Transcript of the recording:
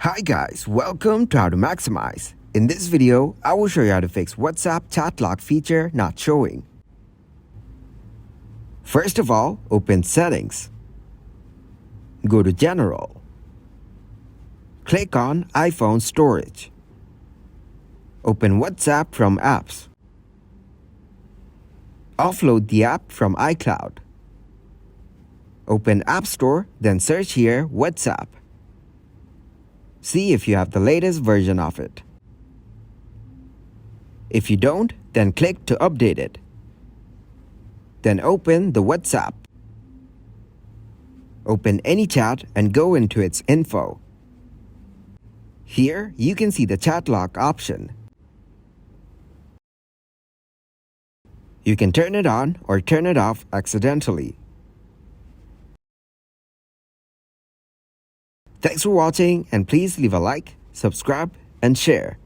Hi guys, welcome to How to Maximize. In this video, I will show you how to fix WhatsApp chat lock feature not showing. First of all, open Settings. Go to General. Click on iPhone Storage. Open WhatsApp from Apps. Offload the app from iCloud. Open App Store, then search here WhatsApp. See if you have the latest version of it. If you don't, then click to update it. Then open the WhatsApp. Open any chat and go into its info. Here, you can see the chat lock option. You can turn it on or turn it off accidentally. Thanks for watching, and please leave a like, subscribe, and share.